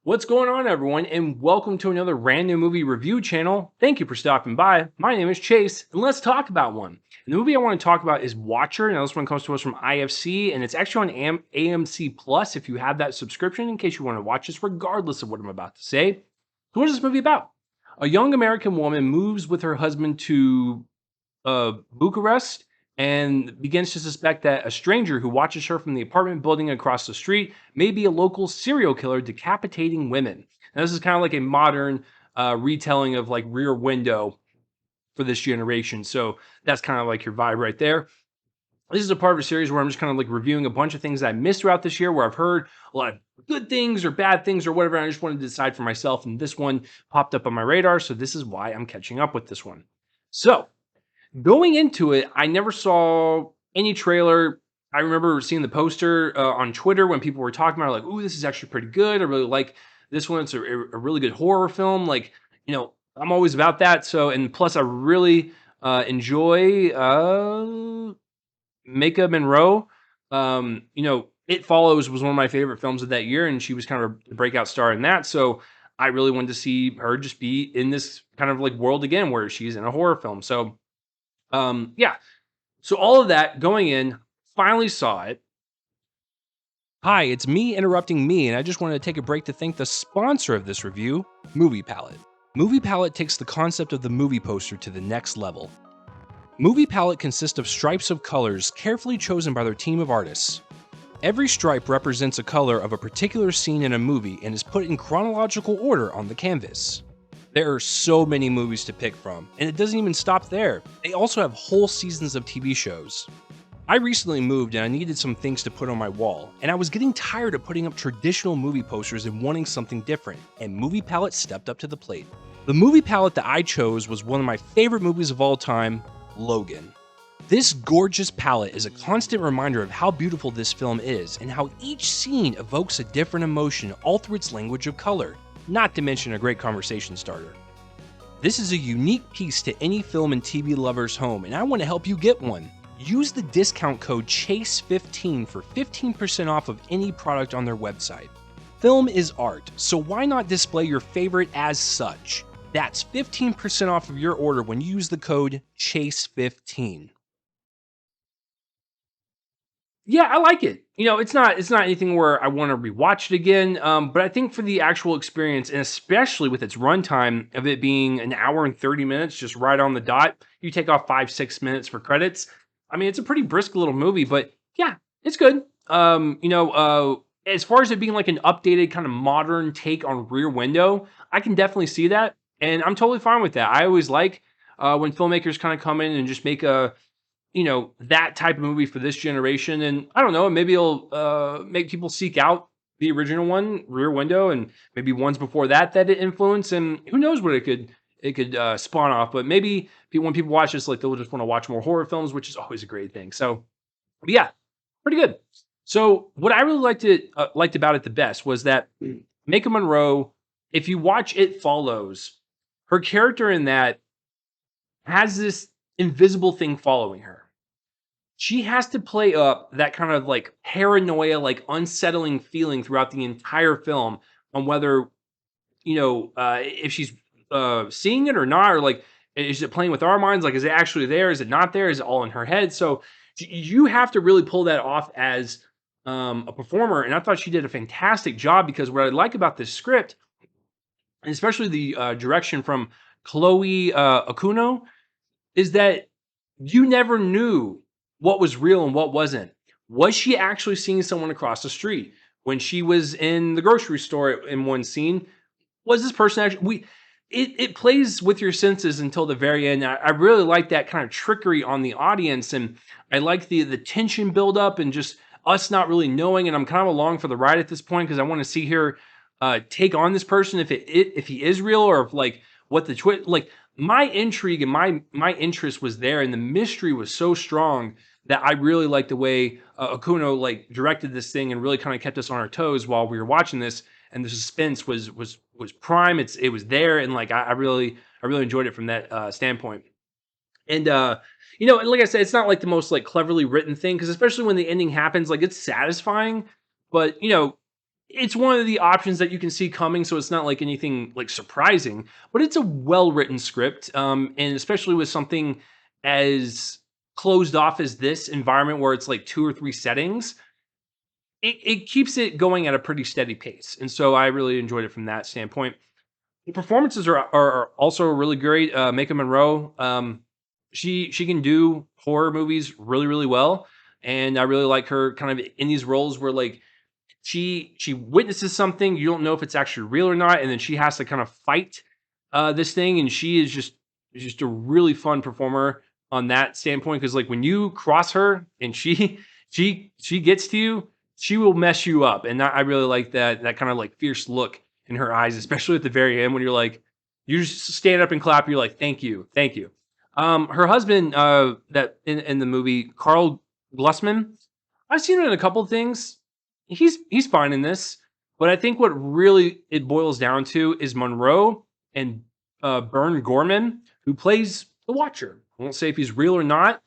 What's going on, everyone, and welcome to another random movie review channel. Thank you for stopping by. My name is Chase, and let's talk about one. And the movie I want to talk about is Watcher. Now, this one comes to us from IFC, and it's actually on AMC Plus if you have that subscription, in case you want to watch this, regardless of what I'm about to say. So, what is this movie about? A young American woman moves with her husband to Bucharest and begins to suspect that a stranger who watches her from the apartment building across the street may be a local serial killer decapitating women. Now, this is kind of like a modern retelling of like Rear Window for this generation. So that's kind of like your vibe right there. This is a part of a series where I'm just kind of like reviewing a bunch of things that I missed throughout this year, where I've heard a lot of good things or bad things or whatever. And I just wanted to decide for myself. And this one popped up on my radar. So this is why I'm catching up with this one. So, going into it, I never saw any trailer. I remember seeing the poster on Twitter when people were talking about it, like, "Ooh, this is actually pretty good. I really like this one. It's a really good horror film." Like, I'm always about that. So, and plus, I really enjoy Mika Monroe. It Follows was one of my favorite films of that year, and she was kind of a breakout star in that. So, I really wanted to see her just be in this kind of like world again, where she's in a horror film. So, yeah. So all of that going in, finally saw it. Hi, it's me interrupting me, and I just wanted to take a break to thank the sponsor of this review, Movie Palette. Movie Palette takes the concept of the movie poster to the next level. Movie Palette consists of stripes of colors carefully chosen by their team of artists. Every stripe represents a color of a particular scene in a movie and is put in chronological order on the canvas. There are so many movies to pick from, and it doesn't even stop there. They also have whole seasons of TV shows. I recently moved and I needed some things to put on my wall, and I was getting tired of putting up traditional movie posters and wanting something different, and Movie Palette stepped up to the plate. The movie palette that I chose was one of my favorite movies of all time, Logan. This gorgeous palette is a constant reminder of how beautiful this film is and how each scene evokes a different emotion all through its language of color, not to mention a great conversation starter. This is a unique piece to any film and TV lover's home, and I want to help you get one. Use the discount code CHASE15 for 15% off of any product on their website. Film is art, so why not display your favorite as such? That's 15% off of your order when you use the code CHASE15. Yeah, I like it. It's not anything where I want to rewatch it again. But I think for the actual experience, and especially with its runtime of it being an hour and 30 minutes, just right on the dot, you take off 5-6 minutes for credits. I mean, it's a pretty brisk little movie, but yeah, it's good. As far as it being like an updated kind of modern take on Rear Window, I can definitely see that, and I'm totally fine with that. I always like when filmmakers kind of come in and just make that type of movie for this generation. And I don't know, maybe it'll make people seek out the original one, Rear Window, and maybe ones before that it influenced. And who knows what it could spawn off. But maybe when people watch this, like they'll just want to watch more horror films, which is always a great thing. So, but yeah, pretty good. So what I really liked about it the best was that Mika Monroe, if you watch It Follows, her character in that has this invisible thing following her. She has to play up that kind of like paranoia, like unsettling feeling throughout the entire film on whether, if she's seeing it or not, or like, is it playing with our minds? Like, is it actually there? Is it not there? Is it all in her head? So you have to really pull that off as a performer. And I thought she did a fantastic job because what I like about this script, and especially the direction from Chloe Okuno, is that you never knew what was real and what wasn't. Was she actually seeing someone across the street? When she was in the grocery store in one scene, was this person actually it plays with your senses until the very end. I really like that kind of trickery on the audience, and I like the tension build up and just us not really knowing, and I'm kind of along for the ride at this point because I want to see her take on this person if he is real, or if like what the twist, like my intrigue and my interest was there, and the mystery was so strong that I really liked the way Okuno like directed this thing and really kind of kept us on our toes while we were watching this. And the suspense was prime. It was there, and like I really enjoyed it from that standpoint. And and like I said, it's not like the most like cleverly written thing, because especially when the ending happens, like it's satisfying, but it's one of the options that you can see coming, so it's not like anything like surprising, but it's a well-written script, and especially with something as closed off as this environment where it's like 2 or 3 settings, it keeps it going at a pretty steady pace, and so I really enjoyed it from that standpoint. The performances are also really great. Maika Monroe, she can do horror movies really, really well, and I really like her kind of in these roles where, like, she witnesses something, you don't know if it's actually real or not, and then she has to kind of fight this thing, and she is just a really fun performer on that standpoint. Because like when you cross her and she gets to you, she will mess you up, and I really like that kind of like fierce look in her eyes, especially at the very end when you're like you just stand up and clap. You're like, thank you, thank you. Her husband, that in the movie, Carl Glusman, I've seen him in a couple of things. He's fine in this, but I think what really it boils down to is Monroe and Bern Gorman, who plays the Watcher. I won't say if he's real or not.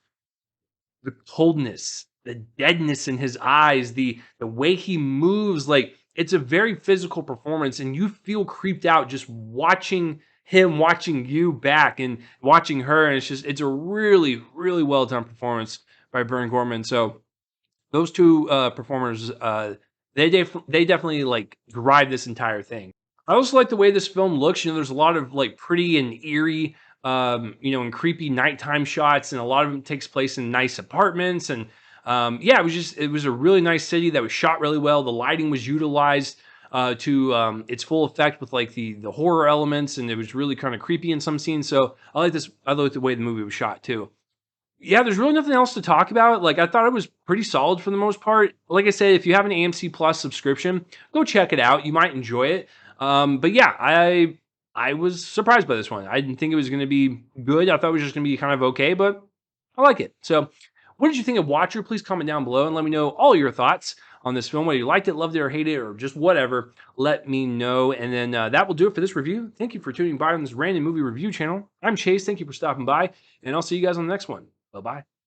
The coldness, the deadness in his eyes, the way he moves, like it's a very physical performance, and you feel creeped out just watching him, watching you back, and watching her, and it's a really really well done performance by Bern Gorman. So those two performers, they definitely like drive this entire thing. I also like the way this film looks. You know, there's a lot of like pretty and eerie, and creepy nighttime shots, and a lot of them takes place in nice apartments. And yeah, it was a really nice city that was shot really well. The lighting was utilized to its full effect with like the horror elements, and it was really kind of creepy in some scenes. So I like this. I like the way the movie was shot too. Yeah, there's really nothing else to talk about. Like, I thought it was pretty solid for the most part. Like I said, if you have an AMC Plus subscription, go check it out. You might enjoy it. But yeah, I was surprised by this one. I didn't think it was going to be good. I thought it was just going to be kind of okay, but I like it. So, what did you think of Watcher? Please comment down below and let me know all your thoughts on this film. Whether you liked it, loved it, or hated it, or just whatever, let me know. And then that will do it for this review. Thank you for tuning by on this random movie review channel. I'm Chase. Thank you for stopping by, and I'll see you guys on the next one. Bye bye.